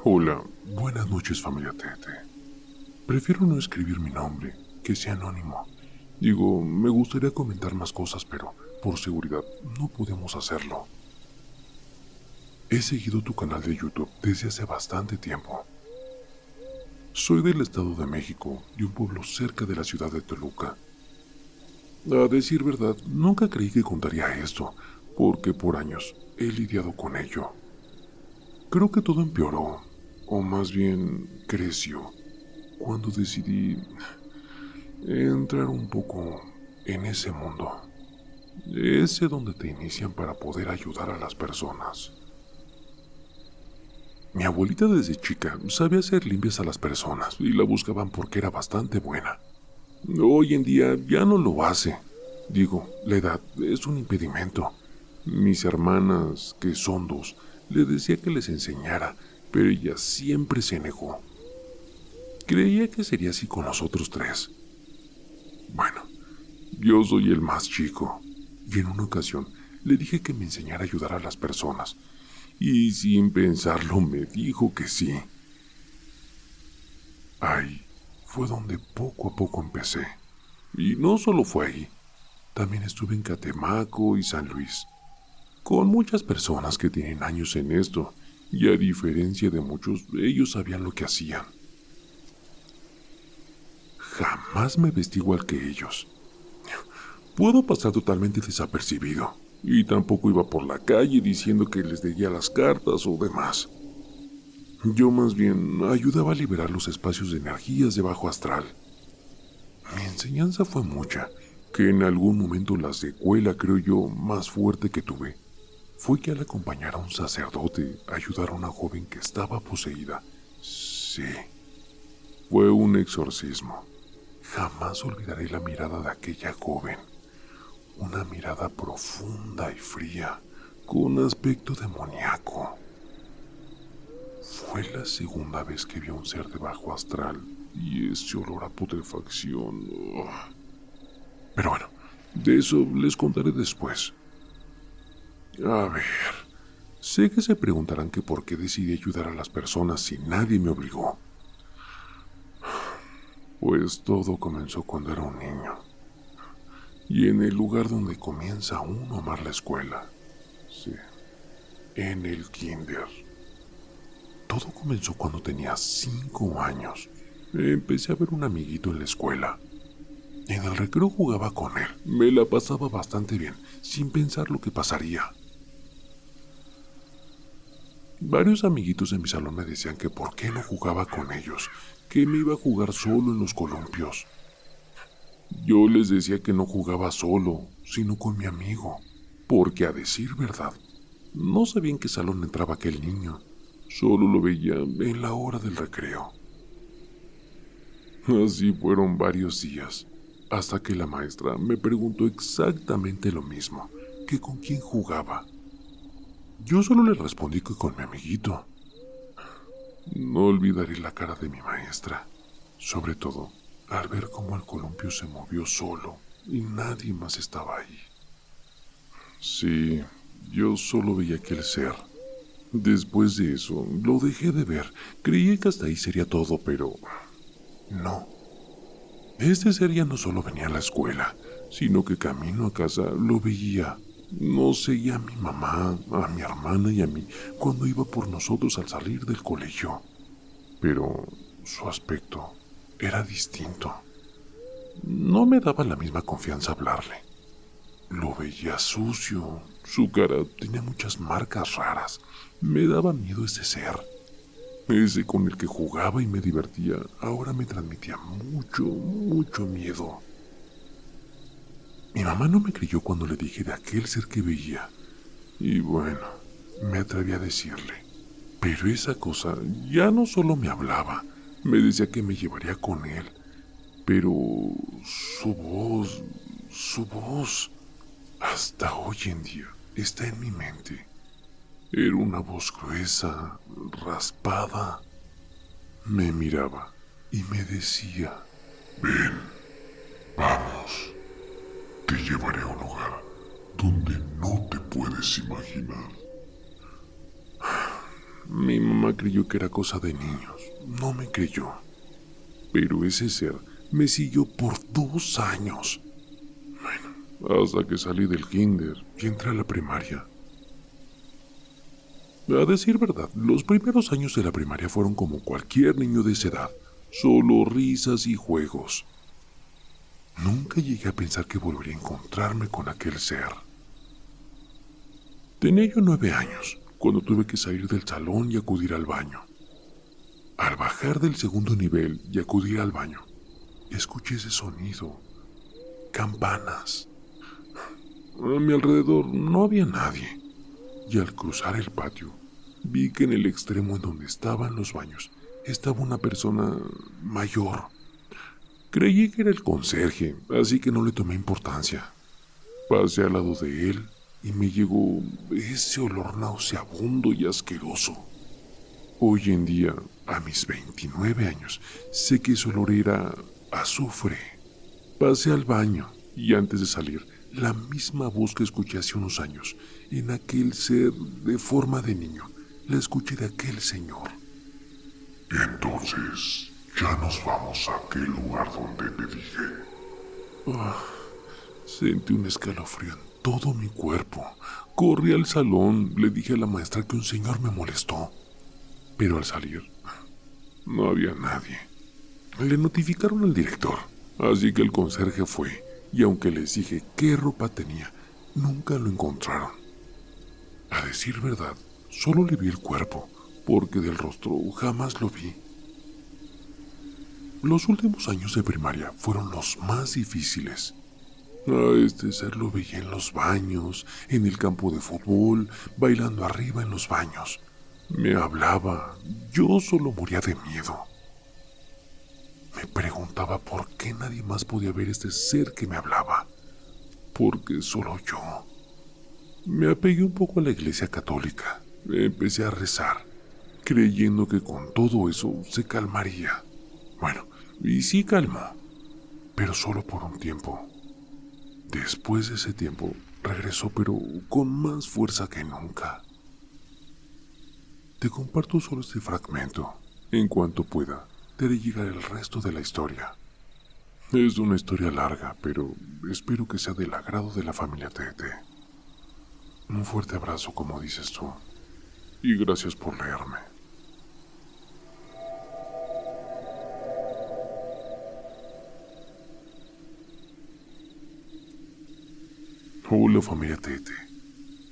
Hola, buenas noches familia Tete. Prefiero no escribir mi nombre, que sea anónimo. Digo, me gustaría comentar más cosas, pero por seguridad no podemos hacerlo. He seguido tu canal de YouTube desde hace bastante tiempo. Soy del Estado de México, de un pueblo cerca de la ciudad de Toluca. A decir verdad, nunca creí que contaría esto, porque por años he lidiado con ello. Creo que todo empeoró, o más bien creció, cuando decidí entrar un poco en ese mundo. Ese donde te inician para poder ayudar a las personas. Mi abuelita desde chica sabía hacer limpias a las personas y la buscaban porque era bastante buena. Hoy en día ya no lo hace. Digo, la edad es un impedimento. Mis hermanas, que son dos, le decía que les enseñara, pero ella siempre se negó. Creía que sería así con los otros tres. Bueno, yo soy el más chico, y en una ocasión le dije que me enseñara a ayudar a las personas, y sin pensarlo me dijo que sí. Ahí fue donde poco a poco empecé. Y no solo fue ahí, también estuve en Catemaco y San Luis, con muchas personas que tienen años en esto, y a diferencia de muchos, ellos sabían lo que hacían. Jamás me vestí igual que ellos. Puedo pasar totalmente desapercibido, y tampoco iba por la calle diciendo que les leía las cartas o demás. Yo más bien ayudaba a liberar los espacios de energías de bajo astral. Mi enseñanza fue mucha, que en algún momento la secuela, creo yo, más fuerte que tuve, fue que al acompañar a un sacerdote a ayudar a una joven que estaba poseída. Sí, fue un exorcismo. Jamás olvidaré la mirada de aquella joven. Una mirada profunda y fría, con aspecto demoníaco. Fue la segunda vez que vi a un ser de bajo astral y ese olor a putrefacción. Pero bueno, de eso les contaré después. A ver, sé que se preguntarán que por qué decidí ayudar a las personas si nadie me obligó. Pues todo comenzó cuando era un niño. Y en el lugar donde comienza uno a amar la escuela. Sí, en el kinder. Todo comenzó cuando tenía 5 años. Empecé a ver un amiguito en la escuela. En el recreo jugaba con él. Me la pasaba bastante bien, sin pensar lo que pasaría. Varios amiguitos de mi salón me decían que por qué no jugaba con ellos, que me iba a jugar solo en los columpios. Yo les decía que no jugaba solo, sino con mi amigo, porque a decir verdad, no sabía en qué salón entraba aquel niño, solo lo veía en la hora del recreo. Así fueron varios días, hasta que la maestra me preguntó exactamente lo mismo, que con quién jugaba. Yo solo le respondí que con mi amiguito. No olvidaré la cara de mi maestra, sobre todo al ver cómo el columpio se movió solo y nadie más estaba ahí. Sí, yo solo veía aquel ser. Después de eso, lo dejé de ver. Creí que hasta ahí sería todo, pero no. Este ser ya no solo venía a la escuela, sino que camino a casa lo veía. No seguía a mi mamá, a mi hermana y a mí cuando iba por nosotros al salir del colegio. Pero su aspecto era distinto. No me daba la misma confianza hablarle. Lo veía sucio, su cara tenía muchas marcas raras. Me daba miedo ese ser. Ese con el que jugaba y me divertía, ahora me transmitía mucho miedo. Mi mamá no me creyó cuando le dije de aquel ser que veía. Y bueno, me atreví a decirle. Pero esa cosa ya no solo me hablaba, me decía que me llevaría con él. Pero su voz, hasta hoy en día está en mi mente. Era una voz gruesa, raspada. Me miraba y me decía: ven, vamos, te llevaré a un lugar donde no te puedes imaginar. Mi mamá creyó que era cosa de niños. No me creyó. Pero ese ser me siguió por 2 años. Bueno, hasta que salí del kinder y entré a la primaria. A decir verdad, los primeros años de la primaria fueron como cualquier niño de esa edad. Solo risas y juegos. Nunca llegué a pensar que volvería a encontrarme con aquel ser. Tenía yo 9 años, cuando tuve que salir del salón y acudir al baño. Al bajar del segundo nivel y acudir al baño, escuché ese sonido. Campanas. A mi alrededor no había nadie, y al cruzar el patio, vi que en el extremo en donde estaban los baños estaba una persona mayor. Creí que era el conserje, así que no le tomé importancia. Pasé al lado de él y me llegó ese olor nauseabundo y asqueroso. Hoy en día, a mis 29 años, sé que ese olor era azufre. Pasé al baño y antes de salir, la misma voz que escuché hace unos años, en aquel ser de forma de niño, la escuché de aquel señor. Entonces, ya nos vamos a aquel lugar donde te dije. Sentí un escalofrío en todo mi cuerpo. Corrí al salón, le dije a la maestra que un señor me molestó. Pero al salir, no había nadie. Le notificaron al director, así que el conserje fue, y aunque les dije qué ropa tenía, nunca lo encontraron. A decir verdad, solo le vi el cuerpo, porque del rostro jamás lo vi. Los últimos años de primaria fueron los más difíciles. A este ser lo veía en los baños, en el campo de fútbol, bailando arriba en los baños. Me hablaba, yo solo moría de miedo. Me preguntaba por qué nadie más podía ver este ser que me hablaba. Porque solo yo. Me apegué un poco a la iglesia católica. Empecé a rezar, creyendo que con todo eso se calmaría. Bueno, y sí calmó, pero solo por un tiempo. Después de ese tiempo, regresó pero con más fuerza que nunca. Te comparto solo este fragmento. En cuanto pueda, te haré llegar el resto de la historia. Es una historia larga, pero espero que sea del agrado de la familia Tete. Un fuerte abrazo, como dices tú, y gracias por leerme. Hola, familia Tete.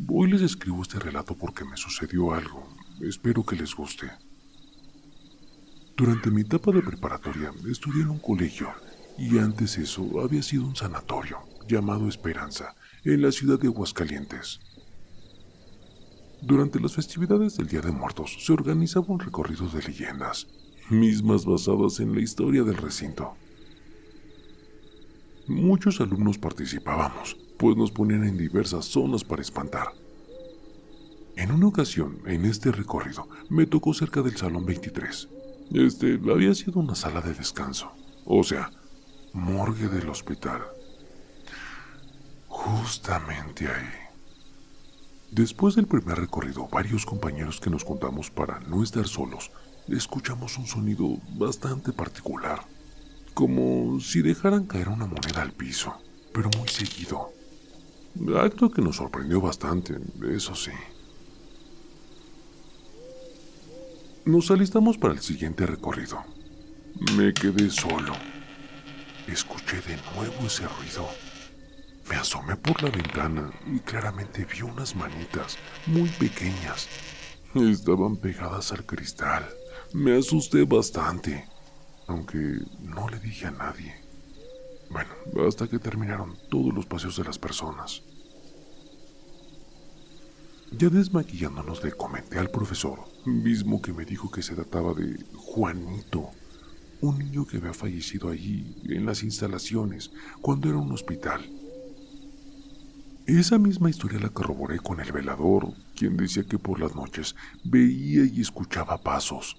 Hoy les escribo este relato porque me sucedió algo. Espero que les guste. Durante mi etapa de preparatoria estudié en un colegio y antes eso había sido un sanatorio llamado Esperanza en la ciudad de Aguascalientes. Durante las festividades del Día de Muertos se organizaba un recorrido de leyendas, mismas basadas en la historia del recinto. Muchos alumnos participábamos, pues nos ponían en diversas zonas para espantar. En una ocasión, en este recorrido, me tocó cerca del Salón 23. Había sido una sala de descanso, o sea, morgue del hospital. Justamente ahí. Después del primer recorrido, varios compañeros que nos juntamos para no estar solos, escuchamos un sonido bastante particular, como si dejaran caer una moneda al piso, pero muy seguido. Acto que nos sorprendió bastante, eso sí. Nos alistamos para el siguiente recorrido. Me quedé solo. Escuché de nuevo ese ruido. Me asomé por la ventana y claramente vi unas manitas muy pequeñas. Estaban pegadas al cristal. Me asusté bastante, aunque no le dije a nadie. Bueno, hasta que terminaron todos los paseos de las personas. Ya desmaquillándonos le comenté al profesor, mismo que me dijo que se trataba de Juanito, un niño que había fallecido allí, en las instalaciones, cuando era un hospital. Esa misma historia la corroboré con el velador, quien decía que por las noches veía y escuchaba pasos,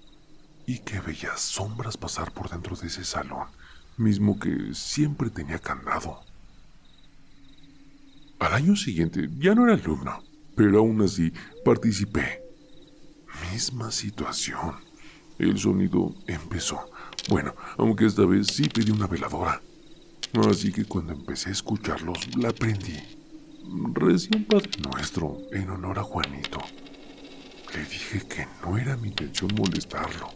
y que veía sombras pasar por dentro de ese salón, mismo que siempre tenía candado. Al año siguiente ya no era alumno, pero aún así participé. Misma situación. El sonido empezó. Bueno, aunque esta vez sí pedí una veladora. Así que cuando empecé a escucharlos, la prendí. Recién Padre Nuestro, en honor a Juanito. Le dije que no era mi intención molestarlo.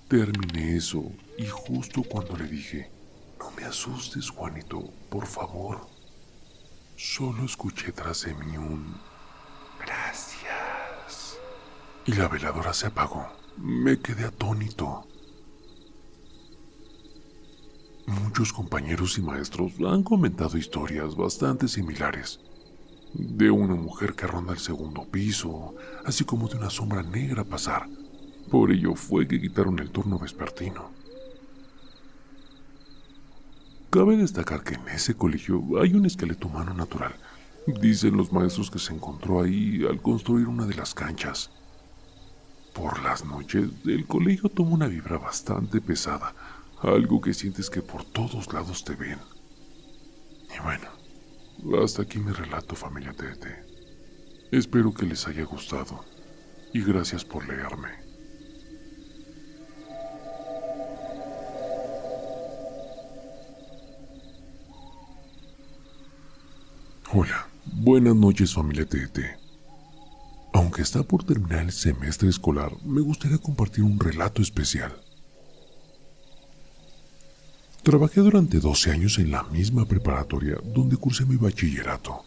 Terminé eso y justo cuando le dije, no me asustes, Juanito, por favor, solo escuché tras de mí un gracias. Y la veladora se apagó. Me quedé atónito. Muchos compañeros y maestros han comentado historias bastante similares. De una mujer que ronda el segundo piso, así como de una sombra negra pasar. Por ello fue que quitaron el turno vespertino. Cabe destacar que en ese colegio hay un esqueleto humano natural. Dicen los maestros que se encontró ahí al construir una de las canchas. Por las noches, el colegio toma una vibra bastante pesada, algo que sientes que por todos lados te ven. Y bueno, hasta aquí mi relato, familia TT. Espero que les haya gustado y gracias por leerme. Hola, buenas noches, familia TT. Aunque está por terminar el semestre escolar, me gustaría compartir un relato especial. Trabajé durante 12 años en la misma preparatoria donde cursé mi bachillerato.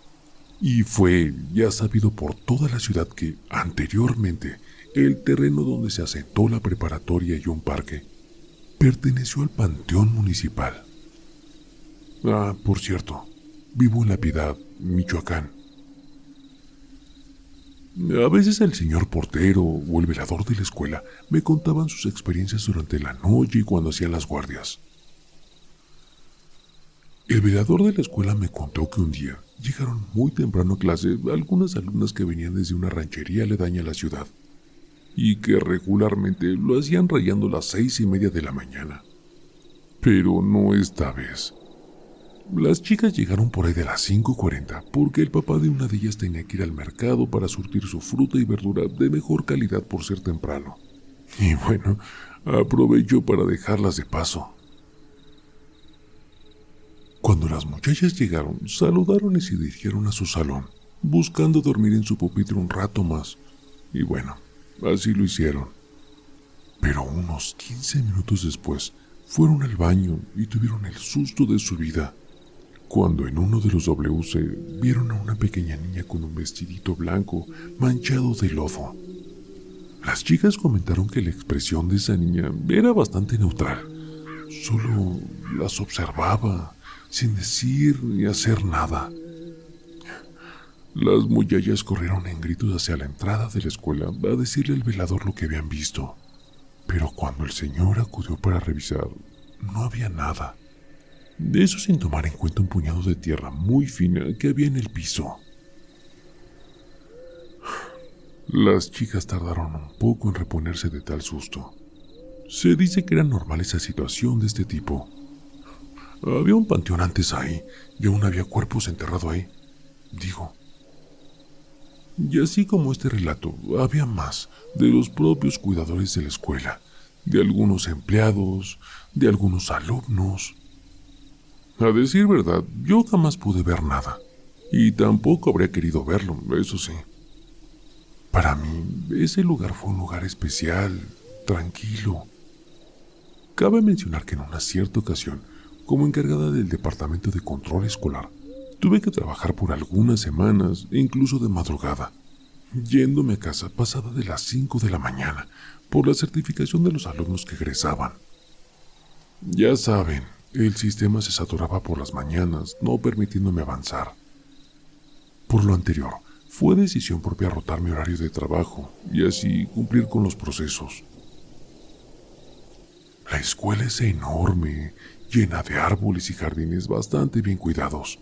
Y fue ya sabido por toda la ciudad que, anteriormente, el terreno donde se asentó la preparatoria y un parque perteneció al Panteón Municipal. Por cierto, vivo en La Piedad, Michoacán. A veces el señor portero o el velador de la escuela me contaban sus experiencias durante la noche y cuando hacían las guardias. El velador de la escuela me contó que un día llegaron muy temprano a clase algunas alumnas que venían desde una ranchería aledaña a la ciudad y que regularmente lo hacían rayando las 6:30 de la mañana. Pero no esta vez. Las chicas llegaron por ahí de las 5:40 porque el papá de una de ellas tenía que ir al mercado para surtir su fruta y verdura de mejor calidad por ser temprano. Y bueno, aprovechó para dejarlas de paso. Cuando las muchachas llegaron, saludaron y se dirigieron a su salón, buscando dormir en su pupitre un rato más. Y bueno, así lo hicieron. Pero unos 15 minutos después, fueron al baño y tuvieron el susto de su vida, cuando en uno de los WC vieron a una pequeña niña con un vestidito blanco manchado de lodo. Las chicas comentaron que la expresión de esa niña era bastante neutral. Solo las observaba, sin decir ni hacer nada. Las muchachas corrieron en gritos hacia la entrada de la escuela a decirle al velador lo que habían visto. Pero cuando el señor acudió para revisar, no había nada. De eso sin tomar en cuenta un puñado de tierra muy fina que había en el piso. Las chicas tardaron un poco en reponerse de tal susto. Se dice que era normal esa situación de este tipo. Había un panteón antes ahí y aún había cuerpos enterrados ahí. Digo. Y así como este relato, había más de los propios cuidadores de la escuela, de algunos empleados, de algunos alumnos. A decir verdad, yo jamás pude ver nada, y tampoco habría querido verlo, eso sí. Para mí, ese lugar fue un lugar especial, tranquilo. Cabe mencionar que en una cierta ocasión, como encargada del departamento de control escolar, tuve que trabajar por algunas semanas, e incluso de madrugada, yéndome a casa pasada de las 5 de la mañana, por la certificación de los alumnos que egresaban. Ya saben, el sistema se saturaba por las mañanas, no permitiéndome avanzar. Por lo anterior, fue decisión propia rotar mi horario de trabajo y así cumplir con los procesos. La escuela es enorme, llena de árboles y jardines bastante bien cuidados.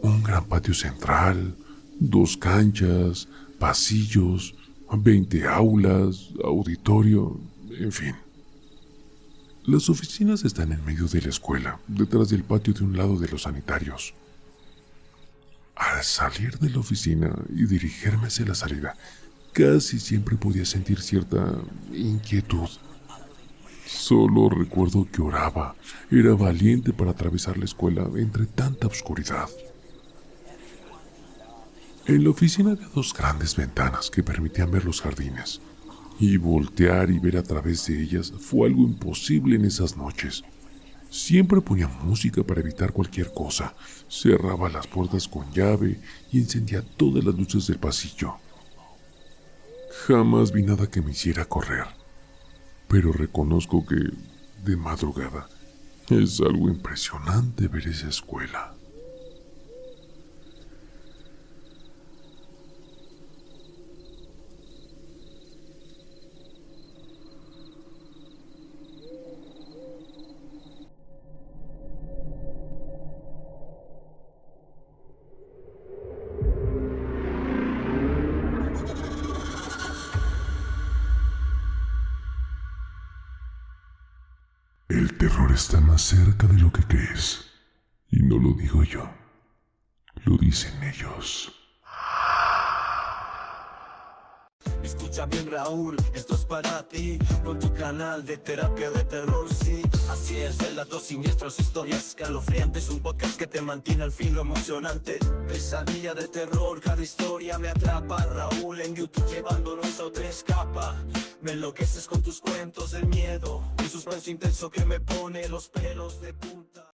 Un gran patio central, 2 canchas, pasillos, 20 aulas, auditorio, en fin. Las oficinas están en medio de la escuela, detrás del patio de un lado de los sanitarios. Al salir de la oficina y dirigirme hacia la salida, casi siempre podía sentir cierta inquietud. Solo recuerdo que oraba, era valiente para atravesar la escuela entre tanta oscuridad. En la oficina había 2 grandes ventanas que permitían ver los jardines, y voltear y ver a través de ellas fue algo imposible en esas noches. Siempre ponía música para evitar cualquier cosa, cerraba las puertas con llave y encendía todas las luces del pasillo. Jamás vi nada que me hiciera correr, pero reconozco que, de madrugada, es algo impresionante ver esa escuela. El terror está más cerca de lo que crees. Y no lo digo yo, lo dicen ellos. Escucha bien, Raúl, esto es para ti, con tu canal de terapia de terror, sí. Así es, relatos siniestros, historias escalofriantes, un podcast que te mantiene al filo emocionante. Pesadilla de terror, cada historia me atrapa. Raúl en YouTube llevándonos a otra escapa. Me enloqueces con tus cuentos del miedo, un suspenso intenso que me pone los pelos de punta.